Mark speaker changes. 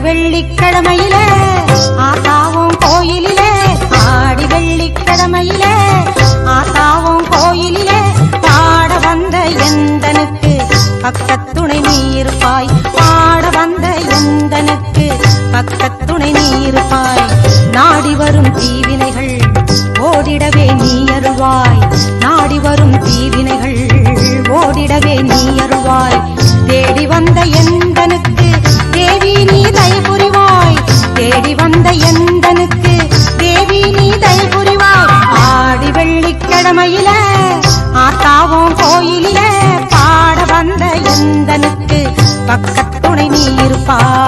Speaker 1: வெள்ளிக்கிழமையிலே ஆத்தாவும் கோயிலிலே ஆடி வெள்ளிக்கிழமையிலே ஆத்தாவும் கோயிலிலே பாட வந்த எந்தனுக்கு பக்கத்துணை நீர்ப்பாய் பாட வந்த எந்தனுக்கு பக்கத்துணை நீர்ப்பாய் நாடி வரும் தீவினைகள் ஓடிடவே நீ அருள்வாய் நாடி வரும் தீவினைகள் ஓடிடவே நீ அருள்வாய் தேடி வந்த எந்தனுக்கு தேவி நீ தயை புரிவாய் தேடி வந்த எந்தனுக்கு தேவி நீ தயை புரிவாய் ஆடி வெள்ளிக்கிழமையில ஆத்தாவும் கோயிலில பாட வந்த எந்தனுக்கு பக்கத்துணை நீ இருப்பாய்